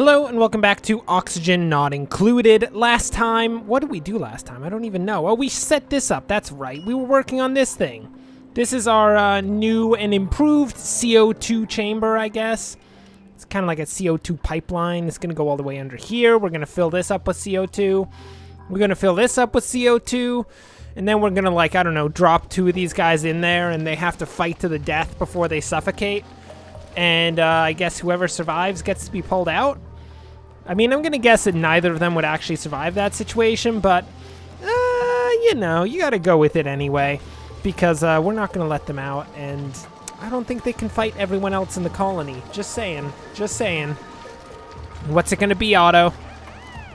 Hello and welcome back to Oxygen Not Included. Last time, what did we do last time? I don't even know. Oh, we set this up. That's right. We were working on this thing. This is our new and improved CO2 chamber, I guess. It's kind of like a CO2 pipeline. It's going to go all the way under here. We're going to fill this up with CO2. We're going to fill this up with CO2. And then we're going to, like, I don't know, drop two of these guys in there and they have to fight to the death before they suffocate. And I guess whoever survives gets to be pulled out. I mean, I'm going to guess that neither of them would actually survive that situation, but, you know, you got to go with it anyway, because we're not going to let them out, and I don't think they can fight everyone else in the colony. Just saying. Just saying. What's it going to be, Otto?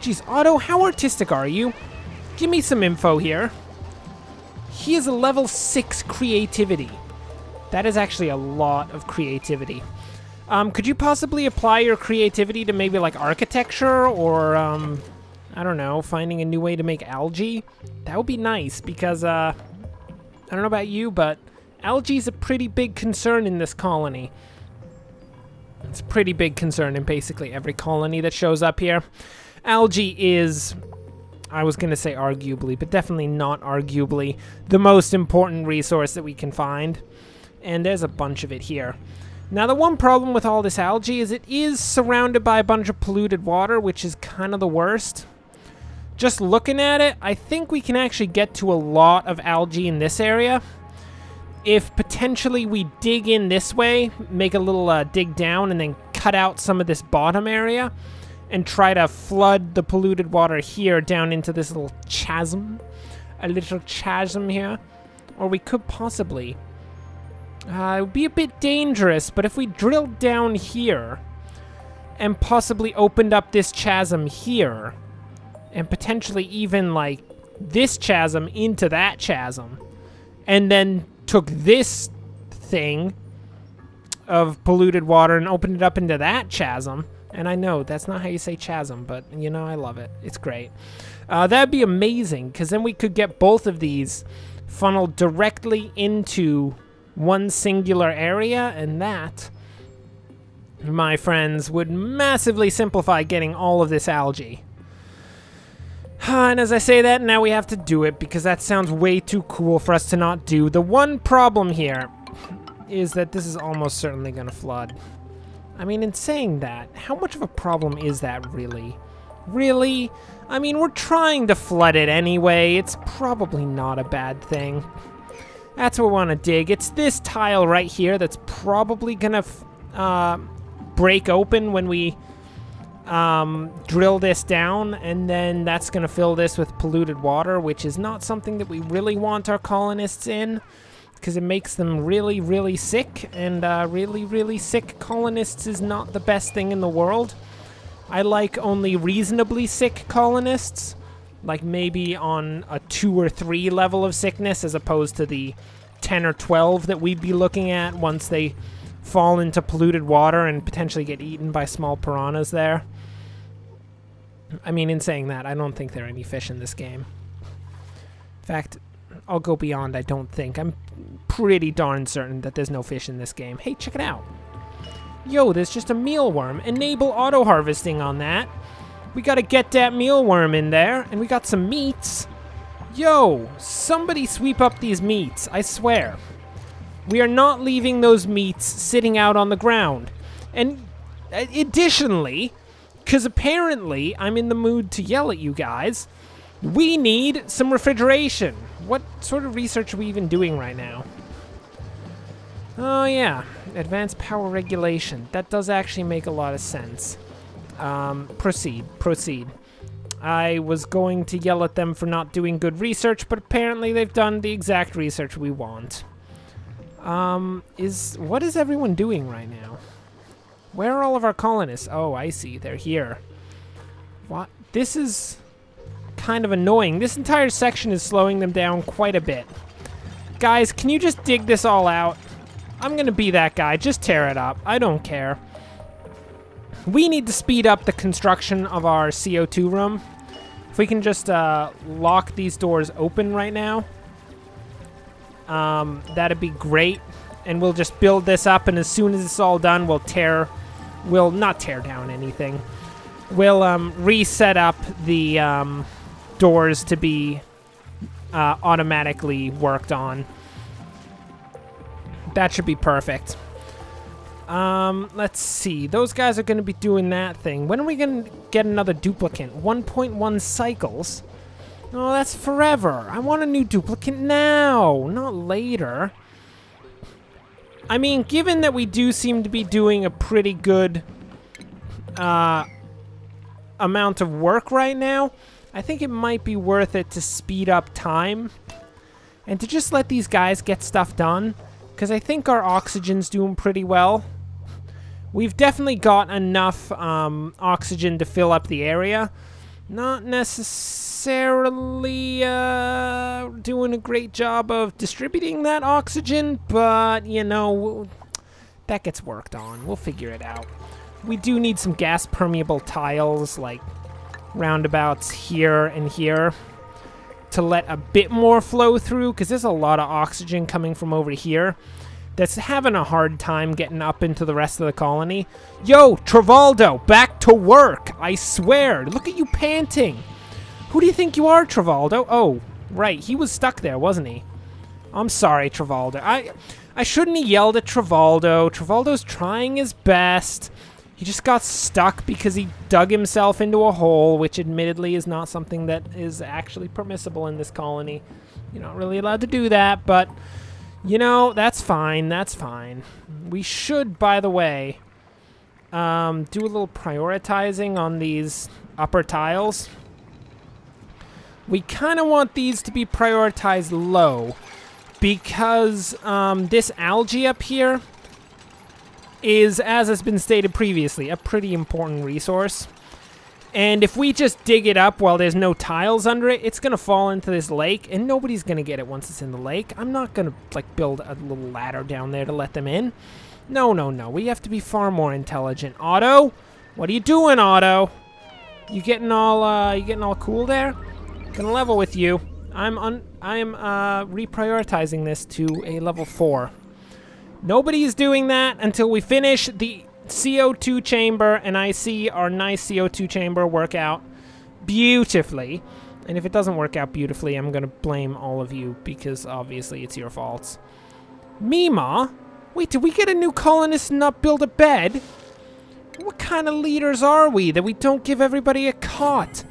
Jeez, Otto, how artistic are you? Give me some info here. He is a level 6 creativity. That is actually a lot of creativity. Could you possibly apply your creativity to maybe like architecture or, I don't know, finding a new way to make algae? That would be nice because, I don't know about you, but algae is a pretty big concern in this colony. It's a pretty big concern in basically every colony that shows up here. Algae is, I was going to say arguably, but definitely not arguably, the most important resource that we can find. And there's a bunch of it here. Now, the one problem with all this algae is it is surrounded by a bunch of polluted water, which is kind of the worst. Just looking at it, I think we can actually get to a lot of algae in this area. If potentially we dig in this way, make a little dig down, and then cut out some of this bottom area, and try to flood the polluted water here down into this little chasm. A little chasm here. Or we could possibly... it would be a bit dangerous, but if we drilled down here and possibly opened up this chasm here and potentially even like this chasm into that chasm and then took this thing of polluted water and opened it up into that chasm, and I know that's not how you say chasm, but you know, I love it. It's great. That'd be amazing, because then we could get both of these funneled directly into one singular area, and that, my friends, would massively simplify getting all of this algae. And as I say that, now we have to do it, because that sounds way too cool for us to not do. The one problem here is that this is almost certainly going to flood. I mean, in saying that, how much of a problem is that really? Really? I mean, we're trying to flood it anyway. It's probably not a bad thing. That's what we want to dig. It's this tile right here that's probably going to break open when we drill this down, and then that's going to fill this with polluted water, which is not something that we really want our colonists in, because it makes them really, really sick, and really, really sick colonists is not the best thing in the world. I like only reasonably sick colonists. Like maybe on a 2 or 3 level of sickness, as opposed to the 10 or 12 that we'd be looking at once they fall into polluted water and potentially get eaten by small piranhas there. I mean, in saying that, I don't think there are any fish in this game. In fact, I'll go beyond I don't think. I'm pretty darn certain that there's no fish in this game. Hey, check it out. Yo, there's just a mealworm. Enable auto-harvesting on that. We gotta get that mealworm in there, and we got some meats. Yo, somebody sweep up these meats, I swear. We are not leaving those meats sitting out on the ground. And additionally, because apparently I'm in the mood to yell at you guys, we need some refrigeration. What sort of research are we even doing right now? Oh yeah, advanced power regulation. That does actually make a lot of sense. Proceed. I was going to yell at them for not doing good research, but apparently they've done the exact research we want. What is everyone doing right now? Where are all of our colonists? Oh, I see. They're here. What? This is kind of annoying. This entire section is slowing them down quite a bit. Guys, can you just dig this all out? I'm gonna be that guy. Just tear it up. I don't care. We need to speed up the construction of our CO2 room. If we can just lock these doors open right now, that'd be great. And we'll just build this up, and as soon as it's all done, we'll not tear down anything. we'll reset up the doors to be automatically worked on. That should be perfect. Let's see. Those guys are going to be doing that thing. When are we going to get another duplicant? 1.1 cycles? Oh, that's forever. I want a new duplicant now, not later. I mean, given that we do seem to be doing a pretty good amount of work right now, I think it might be worth it to speed up time and to just let these guys get stuff done, because I think our oxygen's doing pretty well. We've definitely got enough oxygen to fill up the area. Not necessarily doing a great job of distributing that oxygen, but, you know, that gets worked on. We'll figure it out. We do need some gas-permeable tiles, like roundabouts here and here, to let a bit more flow through, because there's a lot of oxygen coming from over here that's having a hard time getting up into the rest of the colony. Yo, Rivaldo, back to work! I swear, look at you panting! Who do you think you are, Rivaldo? Oh, right, he was stuck there, wasn't he? I'm sorry, Rivaldo. I shouldn't have yelled at Rivaldo. Rivaldo's trying his best. He just got stuck because he dug himself into a hole, which admittedly is not something that is actually permissible in this colony. You're not really allowed to do that, but, you know, that's fine, that's fine. We should, by the way, do a little prioritizing on these upper tiles. We kind of want these to be prioritized low, because this algae up here is, as has been stated previously, a pretty important resource. And if we just dig it up while there's no tiles under it, it's going to fall into this lake, and nobody's going to get it once it's in the lake. I'm not going to, like, build a little ladder down there to let them in. No, no, no. We have to be far more intelligent. Otto? What are you doing, Otto? You getting all cool there? Gonna level with you. I'm reprioritizing this to a level 4. Nobody's doing that until we finish the CO2 chamber, and I see our nice CO2 chamber work out beautifully. And if it doesn't work out beautifully, I'm going to blame all of you, because obviously it's your faults. Meemah? Wait, did we get a new colonist and not build a bed? What kind of leaders are we that we don't give everybody a cot?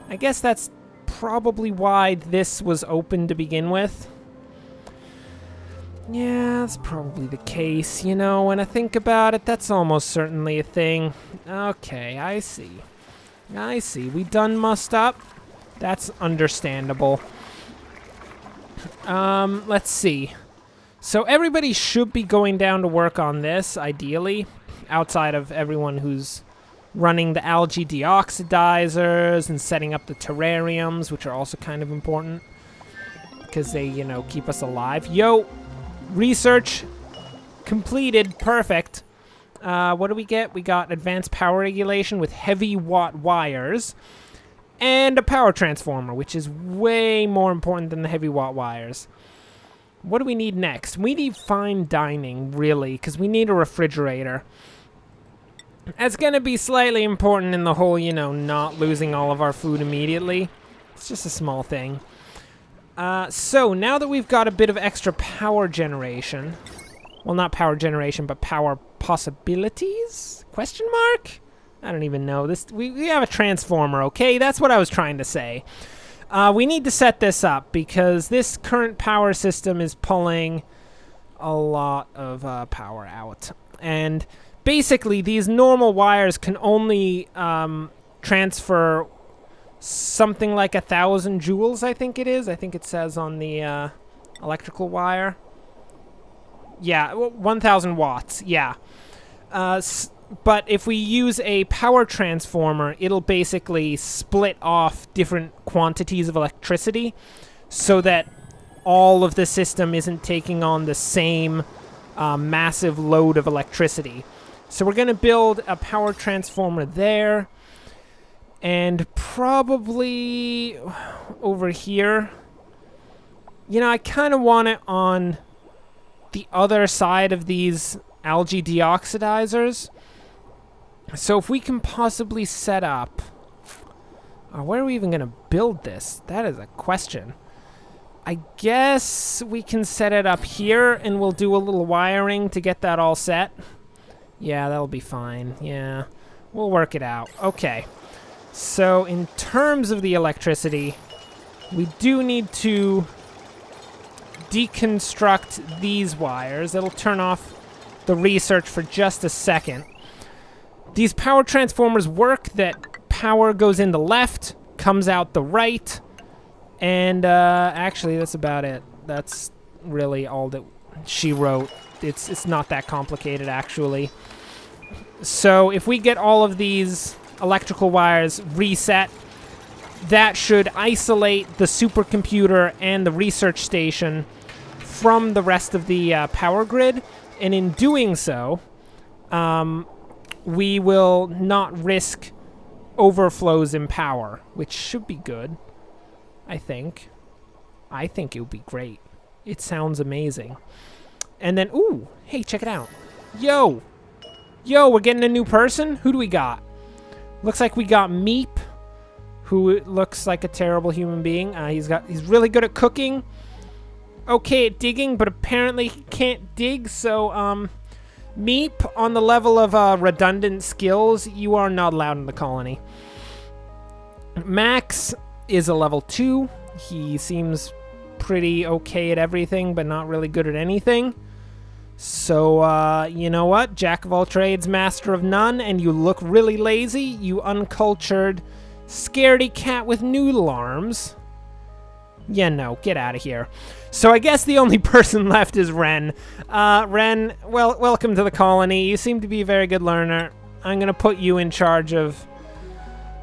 I guess that's probably why this was open to begin with. Yeah, that's probably the case. You know, when I think about it, that's almost certainly a thing. Okay, I see. I see. We done mussed up. That's understandable. Let's see. So everybody should be going down to work on this, ideally, outside of everyone who's running the algae deoxidizers and setting up the terrariums, which are also kind of important, because they, you know, keep us alive. Yo! Research completed. Perfect. What do we get? We got advanced power regulation with heavy watt wires and a power transformer, which is way more important than the heavy watt wires. What do we need next? We need fine dining, really, because we need a refrigerator. That's going to be slightly important in the whole, you know, not losing all of our food immediately. It's just a small thing. So, now that we've got a bit of extra power generation, well, not power generation, but power possibilities? Question mark? I don't even know. We have a transformer, okay? That's what I was trying to say. We need to set this up, because this current power system is pulling a lot of power out. And basically, these normal wires can only transfer something like 1,000 joules, I think it is. I think it says on the electrical wire. Yeah, 1,000 watts, yeah. But if we use a power transformer, it'll basically split off different quantities of electricity so that all of the system isn't taking on the same massive load of electricity. So we're going to build a power transformer there. And probably over here. You know, I kind of want it on the other side of these algae deoxidizers. So if we can possibly set up... where are we even going to build this? That is a question. I guess we can set it up here, and we'll do a little wiring to get that all set. Yeah, that'll be fine. Yeah, we'll work it out. Okay. So in terms of the electricity, we do need to deconstruct these wires. It'll turn off the research for just a second. These power transformers work that power goes in the left, comes out the right, and actually that's about it. That's really all that she wrote. It's not that complicated, actually. So if we get all of these electrical wires reset, that should isolate the supercomputer and the research station from the rest of the power grid. And in doing so, we will not risk overflows in power, which should be good, I think. I think it would be great. It sounds amazing. And then, ooh, hey, check it out. Yo, we're getting a new person. Who do we got? Looks like we got MEAP, who looks like a terrible human being. He's really good at cooking. Okay at digging, but apparently he can't dig, so, MEAP, on the level of redundant skills, you are not allowed in the colony. Max is a level 2. He seems pretty okay at everything, but not really good at anything. So, you know what? Jack of all trades, master of none, and you look really lazy, you uncultured, scaredy cat with noodle arms. Yeah, no, get out of here. So I guess the only person left is Ren. Ren, well, welcome to the colony. You seem to be a very good learner. I'm going to put you in charge of...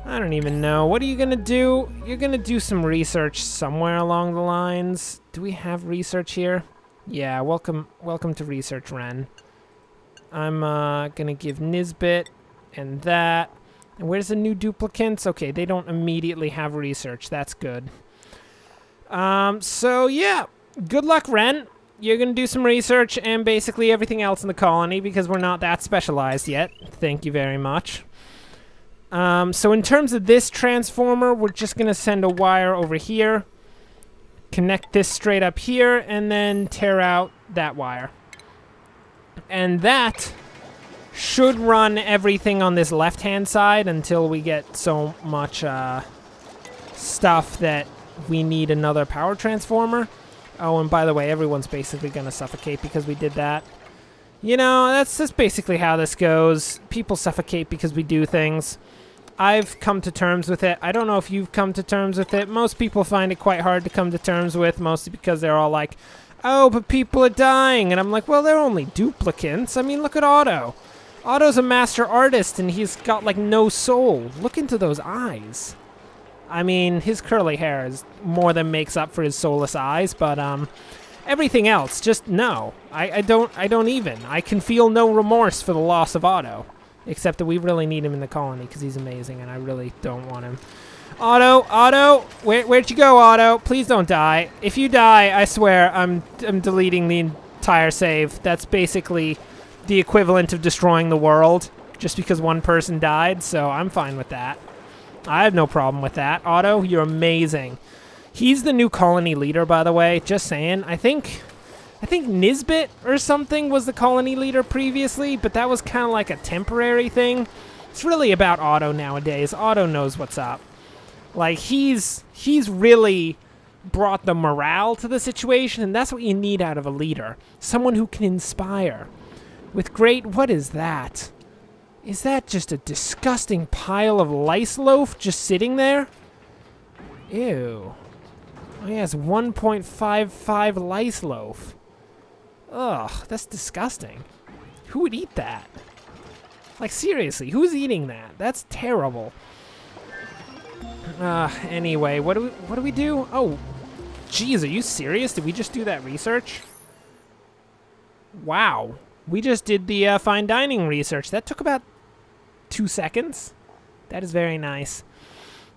I don't even know. What are you going to do? You're going to do some research somewhere along the lines. Do we have research here? Yeah, welcome to research, Ren. I'm going to give Nisbet and that. And where's the new duplicants? Okay, they don't immediately have research. That's good. So yeah, good luck, Ren. You're going to do some research and basically everything else in the colony because we're not that specialized yet. Thank you very much. So in terms of this transformer, we're just going to send a wire over here, connect this straight up here, and then tear out that wire. And that should run everything on this left-hand side until we get so much stuff that we need another power transformer. Oh, and by the way, everyone's basically going to suffocate because we did that. You know, that's just basically how this goes. People suffocate because we do things. I've come to terms with it. I don't know if you've come to terms with it. Most people find it quite hard to come to terms with, mostly because they're all like, oh, but people are dying. And I'm like, well, they're only duplicants. I mean, look at Otto. Otto's a master artist, and he's got, like, no soul. Look into those eyes. I mean, his curly hair is more than makes up for his soulless eyes, but everything else, just no. I don't even. I can feel no remorse for the loss of Otto, except that we really need him in the colony because he's amazing, and I really don't want him. Otto, where'd you go, Otto? Please don't die. If you die, I swear I'm deleting the entire save. That's basically the equivalent of destroying the world, just because one person died. So I'm fine with that. I have no problem with that. Otto, you're amazing. He's the new colony leader, by the way. Just saying. I think Nisbet or something was the colony leader previously, but that was kind of like a temporary thing. It's really about Otto nowadays. Otto knows what's up. Like, he's really brought the morale to the situation, and that's what you need out of a leader. Someone who can inspire. With great... What is that? Is that just a disgusting pile of lice loaf just sitting there? Ew. Oh, yeah, it's 1.55 lice loaf. Ugh, that's disgusting. Who would eat that? Like, seriously, who's eating that? That's terrible. Anyway, what do we do? Oh, geez, are you serious? Did we just do that research? Wow. We just did the fine dining research. That took about 2 seconds. That is very nice.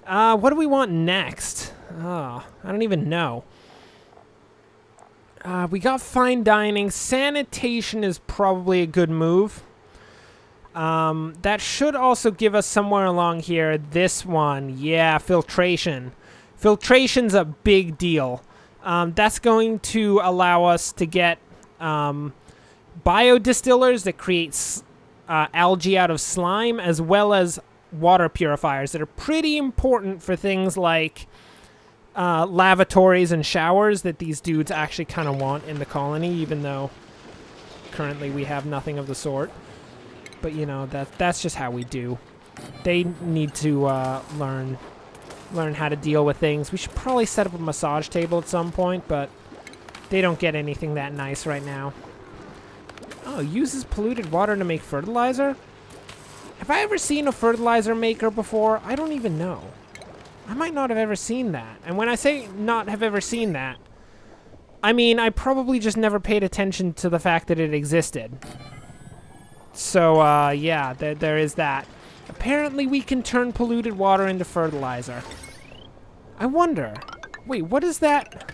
What do we want next? Oh, I don't even know. We got fine dining. Sanitation is probably a good move. That should also give us somewhere along here this one. Yeah, filtration. Filtration's a big deal. That's going to allow us to get biodistillers that create algae out of slime, as well as water purifiers that are pretty important for things like lavatories and showers that these dudes actually kind of want in the colony, even though currently we have nothing of the sort. But, you know, that's just how we do. They need to learn how to deal with things. We should probably set up a massage table at some point, but they don't get anything that nice right now. Oh, uses polluted water to make fertilizer? Have I ever seen a fertilizer maker before? I don't even know. I might not have ever seen that. And when I say not have ever seen that, I mean I probably just never paid attention to the fact that it existed. So, yeah, there is that. Apparently we can turn polluted water into fertilizer. I wonder. Wait, what is that?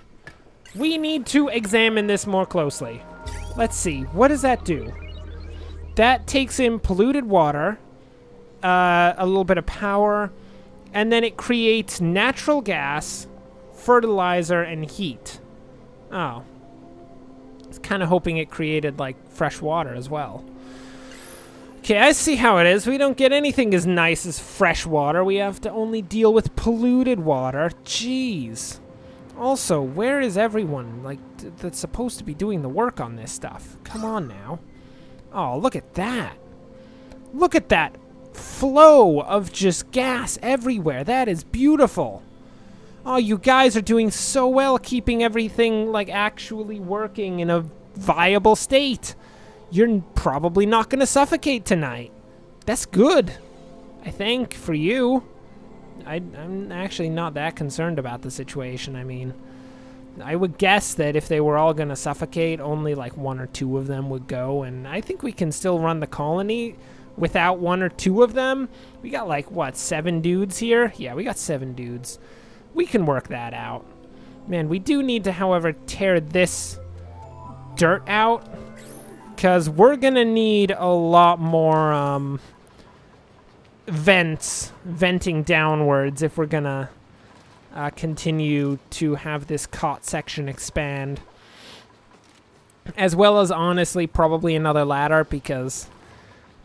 We need to examine this more closely. Let's see. What does that do? That takes in polluted water, a little bit of power, and then it creates natural gas, fertilizer, and heat. Oh. I was kind of hoping it created, like, fresh water as well. Okay, I see how it is. We don't get anything as nice as fresh water. We have to only deal with polluted water. Jeez. Also, where is everyone, like, that's supposed to be doing the work on this stuff? Come on now. Oh, look at that. Look at that flow of just gas everywhere. That is beautiful. Oh, you guys are doing so well keeping everything, like, actually working in a viable state. You're probably not going to suffocate tonight. That's good, I think, for you. I'm actually not that concerned about the situation. I mean, I would guess that if they were all going to suffocate, only like 1 or 2 of them would go. And I think we can still run the colony without 1 or 2 of them. We got like, what, 7 dudes here? Yeah, we got 7 dudes. We can work that out. Man, we do need to, however, tear this dirt out, because we're going to need a lot more venting downwards if we're going to continue to have this cot section expand. As well as, honestly, probably another ladder, because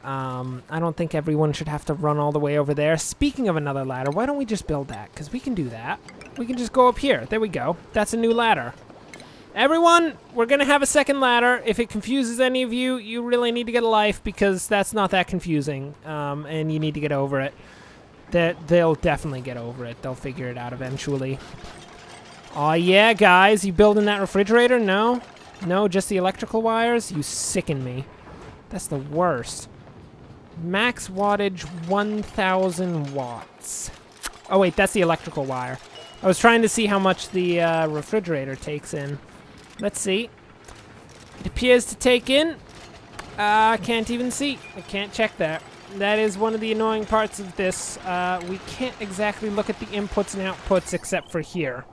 I don't think everyone should have to run all the way over there. Speaking of another ladder, why don't we just build that? Because we can do that. We can just go up here. There we go. That's a new ladder. Everyone, we're going to have a second ladder. If it confuses any of you, you really need to get a life, because that's not that confusing, and you need to get over it. They'll definitely get over it. They'll figure it out eventually. Aw, yeah, guys. You building that refrigerator? No? No, just the electrical wires? You sicken me. That's the worst. Max wattage 1,000 watts. Oh, wait, that's the electrical wire. I was trying to see how much the refrigerator takes in. Let's see. It appears to take in... I can't even see. I can't check that. That is one of the annoying parts of this. We can't exactly look at the inputs and outputs except for here.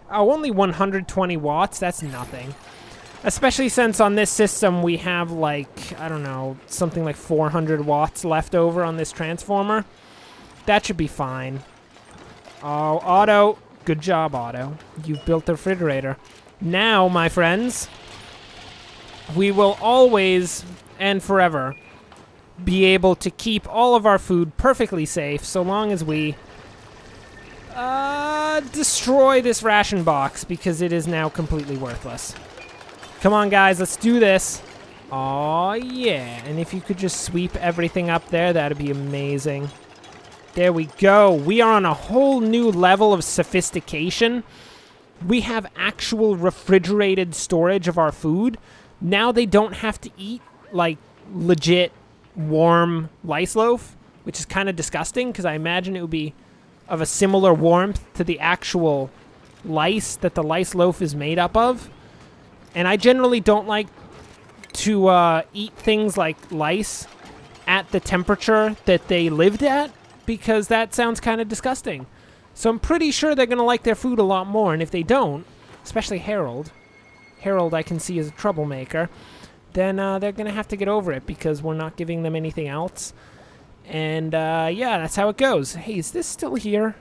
Oh, only 120 watts? That's nothing. Especially since on this system we have, like, I don't know, something like 400 watts left over on this transformer. That should be fine. Oh, Otto. Good job, Otto. You've built the refrigerator. Now, my friends, we will always and forever be able to keep all of our food perfectly safe so long as we destroy this ration box, because it is now completely worthless. Come on, guys, let's do this. Oh yeah. And if you could just sweep everything up there, that'd be amazing. There we go. We are on a whole new level of sophistication. We have actual refrigerated storage of our food. Now they don't have to eat, like, legit warm lice loaf, which is kind of disgusting, because I imagine it would be of a similar warmth to the actual lice that the lice loaf is made up of. And I generally don't like to eat things like lice at the temperature that they lived at, because that sounds kind of disgusting. So I'm pretty sure they're going to like their food a lot more, and if they don't, especially Harold I can see as a troublemaker, then they're going to have to get over it because we're not giving them anything else. And yeah, that's how it goes. Hey, is this still here?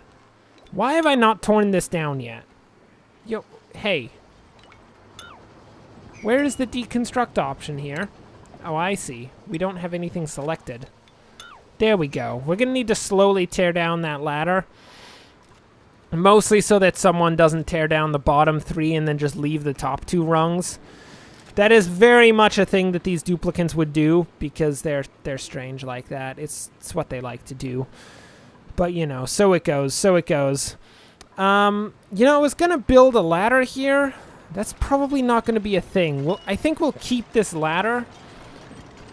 Why have I not torn this down yet? Yo, hey. Where is the deconstruct option here? Oh, I see. We don't have anything selected. There we go. We're going to need to slowly tear down that ladder. Mostly so that someone doesn't tear down the bottom 3 and then just leave the top 2 rungs. That is very much a thing that these duplicants would do because they're strange like that. It's what they like to do. But, you know, so it goes. So it goes. You know, I was going to build a ladder here. That's probably not going to be a thing. I think we'll keep this ladder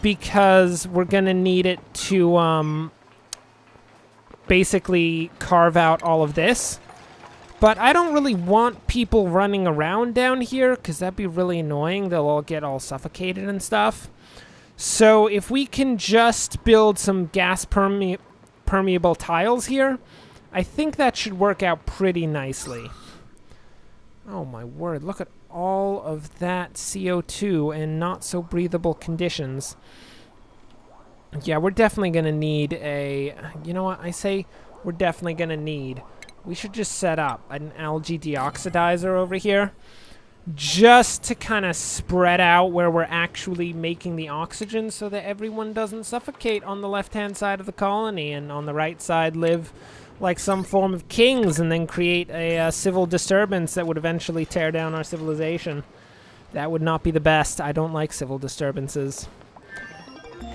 because we're going to need it to basically carve out all of this. But I don't really want people running around down here because that'd be really annoying. They'll all get all suffocated and stuff. So if we can just build some gas permeable tiles here, I think that should work out pretty nicely. Oh my word, look at all of that CO2 and not so breathable conditions. Yeah, we're definitely going to need a... You know what? I say we're definitely going to need... We should just set up an algae deoxidizer over here just to kind of spread out where we're actually making the oxygen so that everyone doesn't suffocate on the left-hand side of the colony and on the right side live like some form of kings and then create a civil disturbance that would eventually tear down our civilization. That would not be the best. I don't like civil disturbances.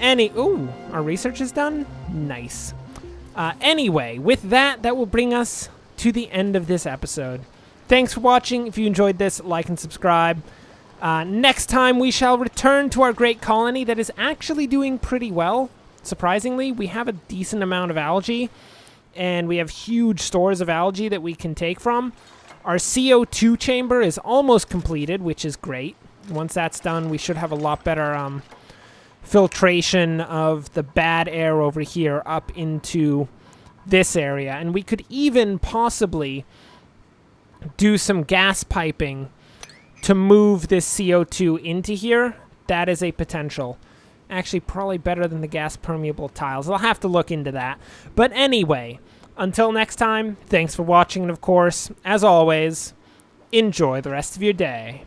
Ooh, our research is done? Nice. Anyway, with that will bring us to the end of this episode. Thanks for watching. If you enjoyed this, like and subscribe. Next time, we shall return to our great colony that is actually doing pretty well. Surprisingly, we have a decent amount of algae, and we have huge stores of algae that we can take from. Our CO2 chamber is almost completed, which is great. Once that's done, we should have a lot better filtration of the bad air over here up into this area. And we could even possibly do some gas piping to move this CO2 into here. That is a potential. Actually, probably better than the gas permeable tiles. I'll have to look into that. But anyway, until next time, thanks for watching. And of course, as always, enjoy the rest of your day.